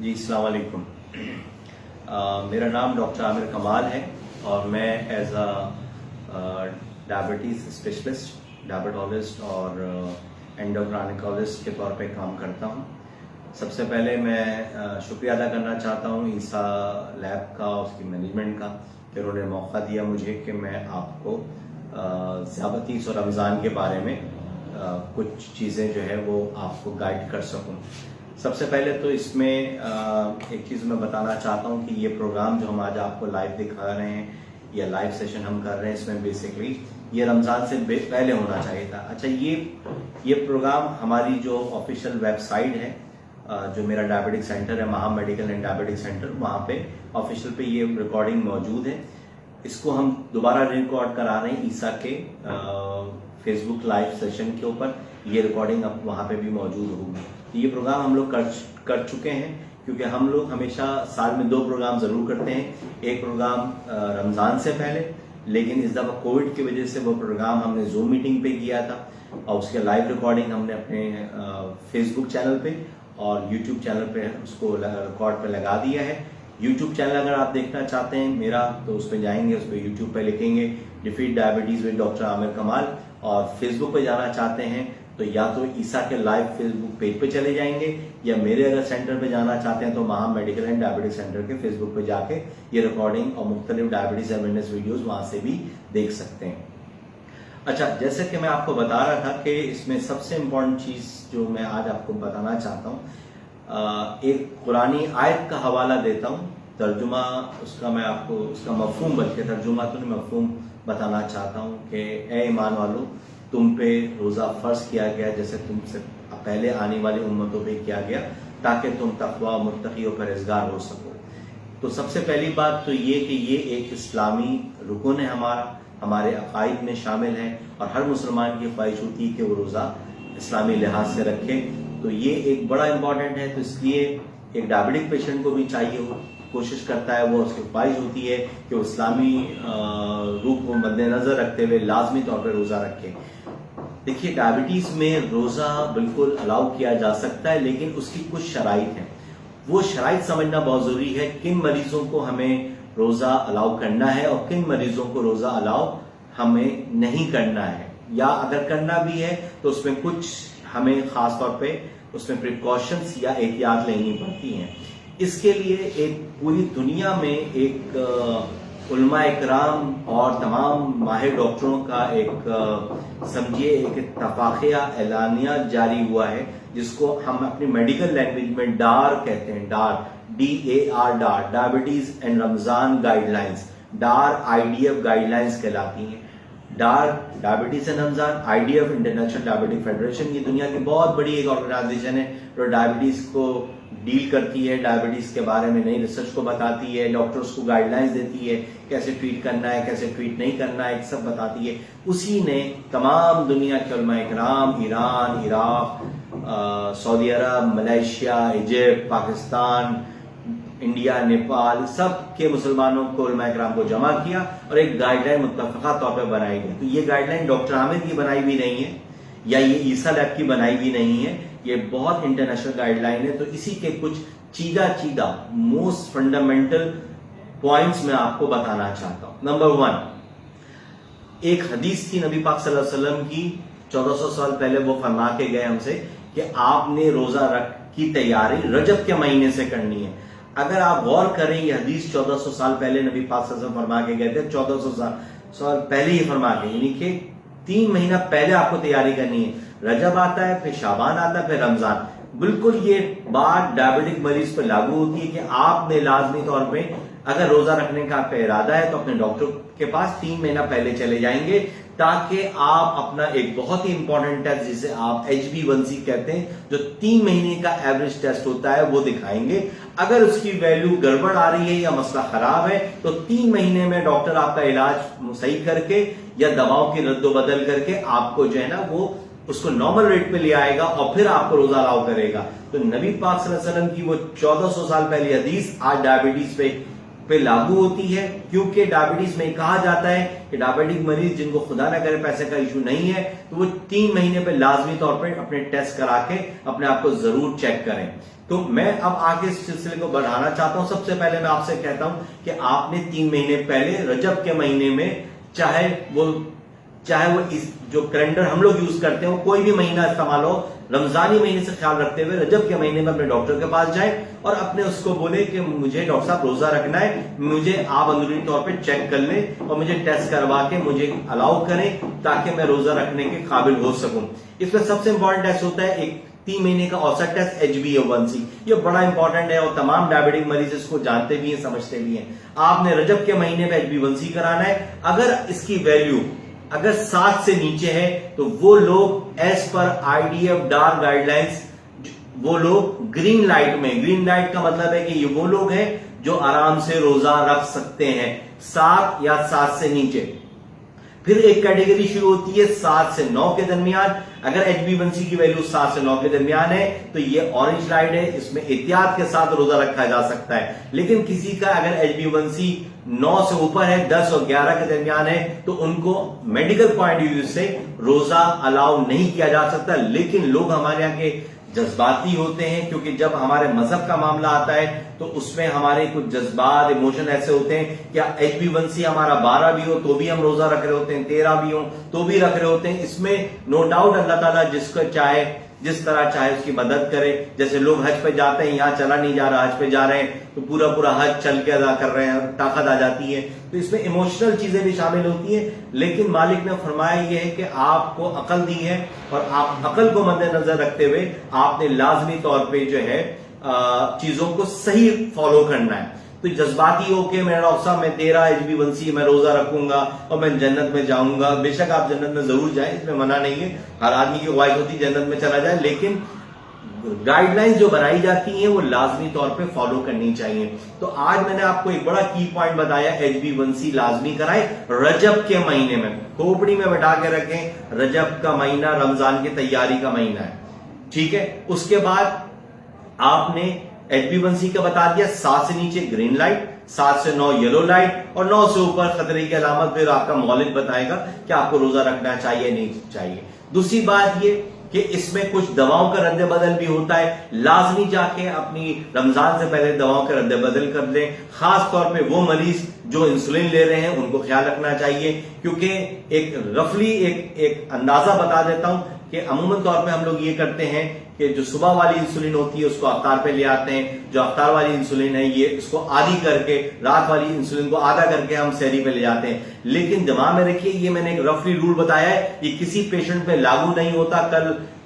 जी अस्सलाम वालेकुम। मेरा नाम डॉक्टर आमिर कमाल है और मैं as a diabetes specialist, diabetologist और एंडोक्राइनोलॉजिस्ट के तौर पे काम करता हूँ। सबसे पहले मैं शुक्रिया अदा करना चाहता हूँ ईसा लैब का, उसकी मैनेजमेंट का, कि उन्होंने मौका दिया मुझे कि मैं आपको ज़ियाबतीस और रमज़ान के बारे में कुछ चीज़ें जो है वो आपको गाइड कर सकूं। सबसे पहले तो इसमें एक चीज़ मैं बताना चाहता हूं कि ये प्रोग्राम जो हम आज आपको लाइव दिखा रहे हैं या लाइव सेशन हम कर रहे हैं, इसमें बेसिकली ये रमज़ान से पहले होना चाहिए था। अच्छा, ये प्रोग्राम हमारी जो ऑफिशियल वेबसाइट है, जो मेरा डायबिटिक सेंटर है, महा मेडिकल एंड डायबिटिक सेंटर, वहाँ पे ऑफिशियल पे ये रिकॉर्डिंग मौजूद है। इसको हम दोबारा रिकॉर्ड करा रहे हैं ईसा के फेसबुक लाइव सेशन के ऊपर। ये रिकॉर्डिंग अब वहाँ पे भी मौजूद होगी। तो ये प्रोग्राम हम लोग कर चुके हैं, क्योंकि हम लोग हमेशा साल में 2 प्रोग्राम जरूर करते हैं। एक प्रोग्राम रमज़ान से पहले, लेकिन इस दफ़ा कोविड की वजह से वो प्रोग्राम हमने जूम मीटिंग पे किया था और उसके लाइव रिकॉर्डिंग हमने अपने फेसबुक चैनल पे और यूट्यूब चैनल पे उसको रिकॉर्ड पे लगा दिया है। यूट्यूब चैनल अगर आप देखना चाहते हैं मेरा, तो उस पर जाएंगे, उस पर यूट्यूब पे लिखेंगे defeat diabetes with doctor Aamir कमाल, और फेसबुक पे जाना चाहते हैं तो या तो ईसा के लाइव फेसबुक पेज पे चले जाएंगे, या मेरे अगर सेंटर पे जाना चाहते हैं तो महा मेडिकल एंड डायबिटिक सेंटर के फेसबुक पे जाके ये रिकॉर्डिंग और मुख्तलिफ डायबिटीज अवेयरनेस वीडियोस वहां से भी देख सकते हैं। अच्छा, जैसे कि मैं आपको बता रहा था कि इसमें सबसे इम्पोर्टेंट चीज जो मैं आज आपको बताना चाहता हूँ, एक कुरानी आयत का हवाला देता हूँ, तर्जुमा उसका मैं आपको, उसका मफहूम, बल्कि तर्जुमा तो नहीं, मफहूम बताना चाहता हूँ कि ए ईमान वालों, तुम पे रोज़ा फ़र्ज किया गया जैसे तुमसे पहले आने वाली उम्मतों पे किया गया, ताकि तुम तक़वा, मुत्तकी और परहेज़गार हो सको। तो सबसे पहली बात तो ये कि ये एक इस्लामी रुकन है, हमारे अकाइद में शामिल है, और हर मुसलमान की ख्वाहिश होती है कि वो रोज़ा इस्लामी लिहाज से रखे। तो ये एक बड़ा इम्पॉर्टेंट है। तो इसलिए एक डायबिटिक पेशेंट को भी चाहिए, वो कोशिश करता है, वो उसकी ख्वाहिश होती है कि वो इस्लामी रूप को मद्देनजर रखते हुए लाजमी तौर पर रोज़ा रखे। देखिए, डायबिटीज में रोज़ा बिल्कुल अलाउ किया जा सकता है, लेकिन उसकी कुछ शराइत हैं। वो शराइत समझना बहुत ज़रूरी है, किन मरीजों को हमें रोज़ा अलाउ करना है और किन मरीजों को रोज़ा अलाउ हमें नहीं करना है, या अगर करना भी है तो उसमें कुछ हमें खास तौर पे उसमें प्रिकॉशंस या एहतियात लेनी पड़ती हैं। इसके लिए एक पूरी दुनिया में एक उलमा इकराम और तमाम माहिर डॉक्टरों का एक समझिए एक इत्तफाक़िया एलानिया जारी हुआ है, जिसको हम अपनी मेडिकल लैंग्वेज में डार कहते हैं। DAR, DAR, DAR, diabetes and Ramzan guidelines, DAR IDF guidelines कहलाती हैं। DAR, diabetes and Ramzan, IDF international diabetic federation, ये दुनिया की बहुत बड़ी एक ऑर्गेनाइजेशन है जो डायबिटीज को डील करती है, डायबिटीज के बारे में नई रिसर्च को बताती है, डॉक्टर्स को गाइडलाइंस देती है, कैसे ट्रीट करना है, कैसे ट्रीट नहीं करना है, सब बताती है। उसी ने तमाम दुनिया के उलमा इकराम, Iran, Iraq, Saudi Arab, Malaysia, Egypt, Pakistan, India, Nepal, सब के मुसलमानों को, उलमा इकराम को जमा किया और एक गाइडलाइन मुत्तफ़क़ा तौर पर बनाई गई। तो ये गाइडलाइन डॉक्टर आमिर की बनाई भी नहीं है, या ये ईसा लैब की बनाई भी नहीं है, ये बहुत इंटरनेशनल गाइडलाइन है। तो इसी के कुछ चीदा मोस्ट फंडामेंटल पॉइंट्स मैं आपको बताना चाहता हूं। नंबर 1, एक हदीस थी नबी पाक सल्लल्लाहु अलैहि वसल्लम की, 1400 साल पहले वो फरमा के गए हमसे कि आपने रोजा रख की तैयारी रजब के महीने से करनी है। अगर आप गौर करें, ये हदीस 1400 साल पहले नबी पाक सल्लल्लाहु अलैहि वसल्लम फरमा के गए थे, 1400 साल पहले ही फरमा के, यानी कि 3 महीना पहले आपको तैयारी करनी है। रजब आता है, फिर शाबान आता है, फिर रमजान। बिल्कुल ये बात डायबिटिक मरीज पर लागू होती है कि आपने लाजमी तौर पे अगर रोजा रखने का आपका इरादा है तो अपने डॉक्टर के पास 3 महीना पहले चले जाएंगे, ताकि आप अपना एक बहुत ही इंपॉर्टेंट टेस्ट, जिसे आप HbA1c कहते हैं, जो 3 महीने का एवरेज टेस्ट होता है, वो दिखाएंगे। अगर उसकी वैल्यू गड़बड़ आ रही है या मसला खराब है तो 3 महीने में डॉक्टर आपका इलाज सही करके या दवाओं की रद्दोबदल करके आपको जो है ना वो उसको नॉर्मल रेट पे ले आएगा और फिर आपको रोजा अलाउ करेगा। तो नबी पाक सल्लल्लाहु अलैहि वसल्लम की वो 1400 साल पहली हदीस आज डायबिटीज पे लागू होती है, क्योंकि डायबिटीज में कहा जाता है कि डायबिटिक मरीज जिनको खुदा न करे पैसे का इशू नहीं है, तो वो 3 महीने पे लाजमी तौर पर अपने टेस्ट करा के अपने आप को जरूर चेक करें। تو میں اب آگے اس سلسلے کو بڑھانا چاہتا ہوں. سب سے پہلے میں آپ سے کہتا ہوں کہ آپ نے 3 مہینے پہلے رجب کے مہینے میں چاہے وہ جو کیلنڈر ہم لوگ یوز کرتے ہیں وہ کوئی بھی مہینہ استعمال ہو, رمضانی مہینے سے خیال رکھتے ہوئے رجب کے مہینے میں اپنے ڈاکٹر کے پاس جائیں اور اپنے اس کو بولے کہ مجھے ڈاکٹر صاحب روزہ رکھنا ہے, مجھے آپ اندرونی طور پہ چیک کر لیں اور مجھے ٹیسٹ کروا کے مجھے الاؤ کریں تاکہ میں روزہ رکھنے کے قابل ہو سکوں. اس میں سب سے امپورٹنٹ ٹیسٹ ہوتا ہے ایک 3 مہینے کا اوسط ٹیسٹ HbA1c. یہ بڑا امپورٹنٹ ہے اور تمام ڈائبٹک مریض اس کو جانتے بھی ہیں, سمجھتے بھی ہیں. آپ نے رجب کے مہینے میں HbA1c کرانا ہے. اگر اس کی ویلیو اگر 7 سے نیچے ہے تو وہ لوگ as per IDF Dar guide lines وہ لوگ گرین لائٹ میں, گرین لائٹ کا مطلب ہے کہ یہ وہ لوگ ہیں جو آرام سے روزہ رکھ سکتے ہیں 7 یا 7 سے نیچے. پھر ایک کیٹیگری شروع ہوتی ہے 7 سے 9 کے درمیان. اگر HbA1c کی ویلیو 7 سے 9 کے درمیان ہے تو یہ اورنج لائٹ ہے, اس میں احتیاط کے ساتھ روزہ رکھا جا سکتا ہے. لیکن کسی کا اگر HbA1c 9 سے اوپر ہے, 10 اور 11 کے درمیان ہے, تو ان کو میڈیکل پوائنٹ آف ویو سے روزہ الاؤ نہیں کیا جا سکتا. لیکن لوگ ہمارے یہاں کے جذباتی ہوتے ہیں, کیونکہ جب ہمارے مذہب کا معاملہ آتا ہے تو اس میں ہمارے کچھ جذبات ایموشن ایسے ہوتے ہیں کہ HbA1c ہمارا 12 بھی ہو تو بھی ہم روزہ رکھ رہے ہوتے ہیں, 13 بھی ہو تو بھی رکھ رہے ہوتے ہیں. اس میں نو ڈاؤٹ اللہ تعالیٰ جس کو چاہے جس طرح چاہے اس کی مدد کرے. جیسے لوگ حج پہ جاتے ہیں, یہاں چلا نہیں جا رہا, حج پہ جا رہے ہیں تو پورا حج چل کے ادا کر رہے ہیں, طاقت آ جاتی ہے. تو اس میں ایموشنل چیزیں بھی شامل ہوتی ہیں. لیکن مالک نے فرمایا یہ ہے کہ آپ کو عقل دی ہے اور آپ عقل کو مد نظر رکھتے ہوئے آپ نے لازمی طور پہ جو ہے چیزوں کو صحیح فالو کرنا ہے. تو جذباتی ہو کے میرا ڈاکٹر صاحب میں 13 HbA1c میں روزہ رکھوں گا اور میں جنت میں جاؤں گا, بے شک آپ جنت میں ضرور جائیں, اس میں منع نہیں ہے, ہر آدمی کی خواہش ہوتی ہے جنت میں چلا جائے. لیکن گائیڈ لائنز جو بنائی جاتی ہیں وہ لازمی طور پہ فالو کرنی چاہیے. تو آج میں نے آپ کو ایک بڑا کی پوائنٹ بتایا, HbA1c لازمی کرائیں رجب کے مہینے میں. کھوپڑی میں بٹا کے رکھیں, رجب کا مہینہ رمضان کی تیاری کا مہینہ ہے, ٹھیک ہے. اس کے بعد آپ نے HbA1c کا بتا دیا, 7 سے نیچے گرین لائٹ, 7 سے 9 یلو لائٹ اور 9 سے اوپر خطرے کی علامت. پھر آپ کا مولد بتائے گا کہ آپ کو روزہ رکھنا چاہیے نہیں چاہیے. دوسری بات یہ کہ اس میں کچھ دواؤں کا رد بدل بھی ہوتا ہے. لازمی جا کے اپنی رمضان سے پہلے دواؤں کا رد بدل کر دیں. خاص طور پہ وہ مریض جو انسولین لے رہے ہیں ان کو خیال رکھنا چاہیے, کیونکہ ایک رفلی ایک اندازہ بتا دیتا ہوں کہ عموماً طور پہ ہم لوگ یہ کرتے ہیں کہ جو صبح والی انسولین ہوتی ہے اس کو افطار پہ لے آتے ہیں, جو افطار والی انسولین ہے یہ اس کو آدھی کر کے, رات والی انسولین کو آدھا کر کے ہم سحری پہ لے جاتے ہیں. لیکن دماغ میں رکھیے یہ میں نے ایک رفلی رول بتایا ہے, یہ کسی پیشنٹ پہ لاگو نہیں ہوتا.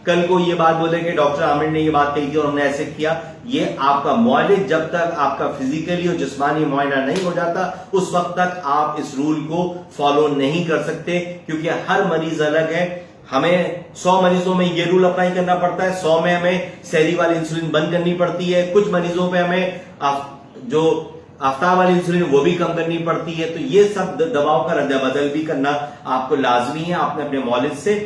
کل کو یہ بات بولے کہ ڈاکٹر عامر نے یہ بات کہی تھی اور ہم نے ایسے کیا. یہ آپ کا معالج جب تک آپ کا فزیکلی اور جسمانی معائنہ نہیں ہو جاتا اس وقت تک آپ اس رول کو فالو نہیں کر سکتے, کیونکہ ہر مریض الگ ہے. ہمیں 100 مریضوں میں یہ رول اپلائی کرنا پڑتا ہے, 100 میں ہمیں سحری والی انسولین بند کرنی پڑتی ہے, کچھ مریضوں پہ ہمیں جو آفتاب والی انسولین وہ بھی کم کرنی پڑتی ہے. تو یہ سب دواؤں کا رد بدل بھی کرنا آپ کو لازمی ہے. آپ نے اپنے مولد سے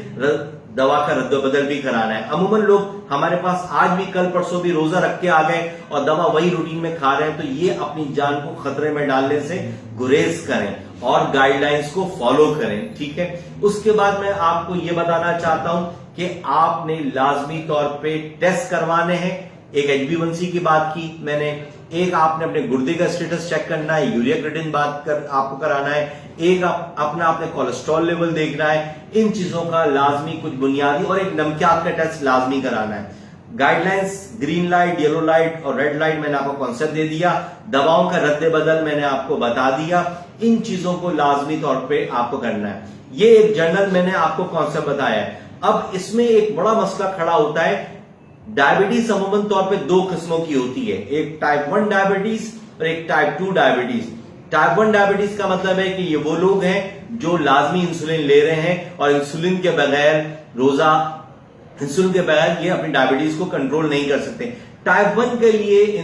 دوا کا رد بدل بھی کرانا ہے. عموماً لوگ ہمارے پاس آج بھی کل پرسوں بھی روزہ رکھ کے آ گئے اور دوا وہی روٹین میں کھا رہے ہیں, تو یہ اپنی جان کو خطرے میں ڈالنے سے گریز کریں اور گائیڈ لائنز کو فالو کریں, ٹھیک ہے. اس کے بعد میں آپ کو یہ بتانا چاہتا ہوں کہ آپ نے لازمی طور پہ ٹیسٹ کروانے ہیں. ایک HbA1c کی بات کی میں نے, ایک آپ نے اپنے گردے کا اسٹیٹس چیک کرنا ہے, یوریا کریٹن آپ کو کرانا ہے, ایک اپنا آپ نے کولیسٹرول لیول دیکھنا ہے. ان چیزوں کا لازمی کچھ بنیادی اور ایک نمکیات کا ٹیسٹ لازمی کرانا ہے. Guide lines green light, yellow light اور ریڈ لائٹ میں نے آپ کو کانسیپٹ دے دیا. دواؤں کا رد بدل میں نے آپ کو بتا دیا. ان چیزوں کو لازمی طور پہ آپ کو کرنا ہے. یہ ایک جنرل میں نے آپ کو کانسیپٹ بتایا ہے. اب اس میں ایک بڑا مسئلہ کھڑا ہوتا ہے. ڈائبٹیز عموماً طور پہ 2 قسموں کی ہوتی ہے, ایک ٹائپ 1 ڈائبٹیز اور ایک ٹائپ 2 ڈائبٹیز. ٹائپ 1 ڈائبٹیز کا مطلب ہے کہ یہ وہ لوگ ہیں جو لازمی انسولین لے رہے ہیں اور انسولین کے بغیر یہ اپنی ڈائبٹیز کو کنٹرول نہیں کر سکتے. ٹائپ 1 کے لیے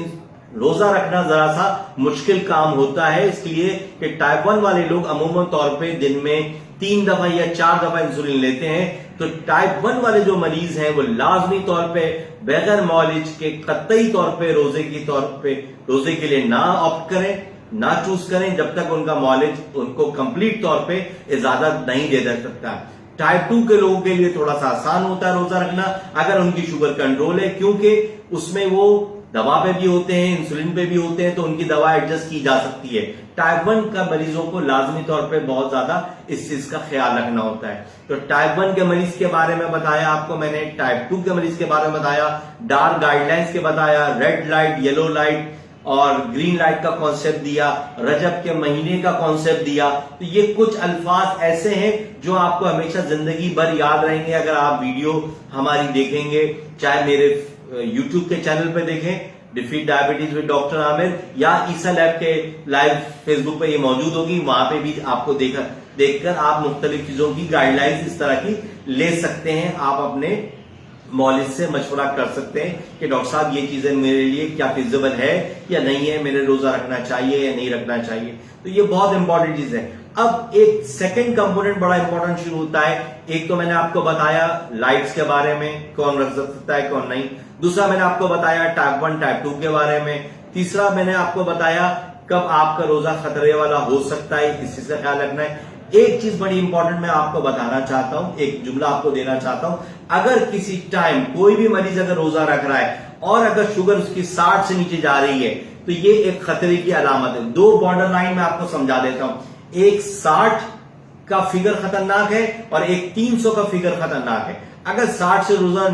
روزہ رکھنا ذرا سا مشکل کام ہوتا ہے, اس لیے کہ ٹائپ 1 والے لوگ عموماً طور پہ دن میں 3 دفعہ یا 4 دفعہ انسولین لیتے ہیں. تو ٹائپ 1 والے جو مریض ہیں وہ لازمی طور پہ بغیر معالج کے قطعی طور پہ روزے کے لیے نہ آپٹ کریں, نہ چوز کریں جب تک ان کا معالج ان کو کمپلیٹ طور پہ اجازت نہیں دے سکتا. ٹائپ 2 کے لوگوں کے لیے تھوڑا سا آسان ہوتا ہے روزہ رکھنا اگر ان کی شوگر کنٹرول ہے, کیونکہ اس میں وہ दवा पे भी होते हैं, इंसुलिन पे भी होते हैं, तो उनकी दवा एडजस्ट की जा सकती है। टाइप 1 का मरीजों को लाजमी तौर पे बहुत ज्यादा इस चीज का ख्याल रखना होता है। तो टाइप 1 के मरीज के बारे में बताया आपको मैंने, टाइप 2 के मरीज के बारे में बताया, डार्क गाइडलाइंस के बताया, रेड लाइट, येलो लाइट और ग्रीन लाइट का कॉन्सेप्ट दिया, रजब के महीने का कॉन्सेप्ट दिया। तो ये कुछ अल्फाज ऐसे हैं जो आपको हमेशा जिंदगी भर याद रहेंगे अगर आप वीडियो हमारी देखेंगे, चाहे मेरे यूट्यूब के चैनल पे देखें defeat diabetes with doctor Aamir, या ईसा लैब के लाइव फेसबुक पे ये मौजूद होगी, वहां पे भी आपको देखकर आप मुख्तलिफ चीजों की गाइडलाइंस इस तरह की ले सकते हैं। आप अपने मौलिद से मशवरा कर सकते हैं कि डॉक्टर साहब ये चीजें मेरे लिए क्या फिजिबल है या नहीं है, मेरे रोजा रखना चाहिए या नहीं रखना चाहिए। तो ये बहुत इंपॉर्टेंट चीज है। अब एक सेकंड कंपोनेंट बड़ा इंपॉर्टेंट शुरू होता है। एक तो मैंने आपको बताया लाइट्स के बारे में, कौन रख सकता है कौन नहीं। दूसरा मैंने आपको बताया टाइप 1 टाइप 2 के बारे में। तीसरा मैंने आपको बताया कब आपका रोजा खतरे वाला हो सकता है, इस चीज का ख्याल रखना है। एक चीज बड़ी इंपॉर्टेंट मैं आपको बताना चाहता हूं, एक जुमला आपको देना चाहता हूं। अगर किसी टाइम कोई भी मरीज अगर रोजा रख रहा है और अगर शुगर उसकी 60 से नीचे जा रही है तो ये एक खतरे की अलामत है। दो बॉर्डर लाइन में आपको समझा देता हूं, एक 60 का फिगर खतरनाक है और एक 300 का फिगर खतरनाक है। अगर 60 से रोजा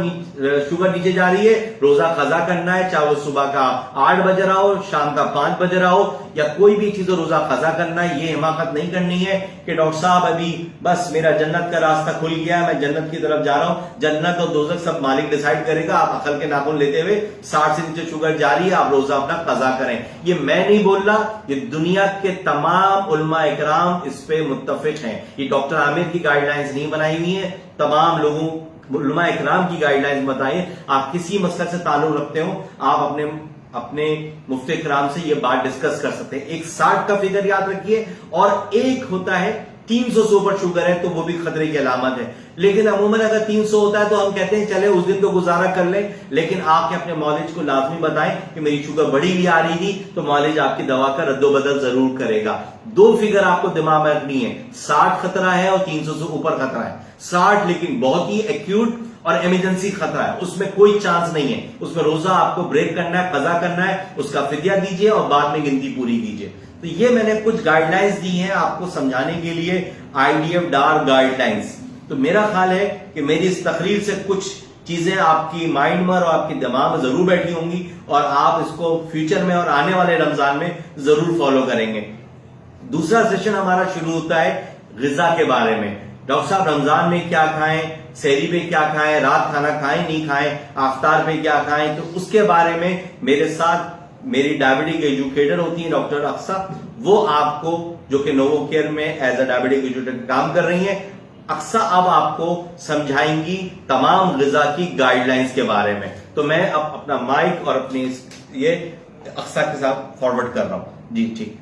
शुगर नीचे जा रही है, रोजा कजा करना है, चाहे वो सुबह का 8 बजे रहा हो, शाम का 5 बजे रहा हो, या कोई भी चीज रोजा कजा करना है। ये हिमाकत नहीं करनी है कि डॉक्टर साहब अभी बस मेरा जन्नत का रास्ता खुल गया है, मैं जन्नत की तरफ जा रहा हूं, जन्नत और दोजख सब मालिक डिसाइड करेगा, आप अकल के नाखून लेते हुए 60 से नीचे शुगर जा रही है, आप रोजा अपना कजा करें। ये मैं नहीं बोल रहा, ये दुनिया के तमाम उलमा इकराम इस पे मुत्तफिक हैं। ये डॉक्टर आमिर की गाइडलाइंस नहीं बनाई हुई है, तमाम लोगों उलमा इकराम की गाइडलाइंस बताइए। आप किसी मसलक से ताल्लुक रखते हो, आप अपने मुफ्ती इकराम से ये बात डिस्कस कर सकते हैं। एक 60 का फिगर याद रखिए और एक होता है 300 से ऊपर शुगर है तो वो भी खतरे की अलामत है। लेकिन अमूमन अगर 300 होता है तो हम कहते हैं चले उस दिन तो गुजारा कर लें, लेकिन आपके अपने मौलिज को लाजमी बताएं कि मेरी शुगर बढ़ी हुई आ रही थी, तो मौलिज आपकी दवा का रद्दोबदल जरूर करेगा। दो फिगर आपको दिमाग में रखनी है, 60 खतरा है और 300 से ऊपर खतरा है। 60 लेकिन बहुत ही एक्यूट और इमरजेंसी खतरा है, उसमें कोई चांस नहीं है, उसमें रोजा आपको ब्रेक करना है, कजा करना है, उसका फिदिया दीजिए और बाद में गिनती पूरी कीजिए। तो ये मैंने कुछ गाइडलाइंस दी हैं आपको समझाने के लिए, IDF डार्क गाइडलाइंस। तो मेरा ख्याल है कि मेरी इस तकरीर से कुछ चीजें आपकी माइंड में और आपके दिमाग में जरूर बैठी होंगी और आप इसको फ्यूचर में और आने वाले रमजान में जरूर फॉलो करेंगे। दूसरा सेशन हमारा शुरू होता है ग़िज़ा के बारे में। डॉक्टर साहब रमजान में क्या खाएं, सहरी पे क्या खाएं, रात खाना खाएं नहीं खाएं, आफ्तार पे क्या खाएं, तो उसके बारे में मेरे साथ मेरी डायबिटिक एजुकेटर होती है डॉक्टर अक्सा, वो आपको जो कि नोवो केयर में एज अ डायबिटिक एजुकेटर काम कर रही हैं, अक्सा अब आपको समझाएंगी तमाम ग़िज़ा की गाइडलाइंस के बारे में। तो मैं अब अपना माइक और अपनी ये अक्सा के साथ फॉरवर्ड कर रहा हूं। जी ठीक।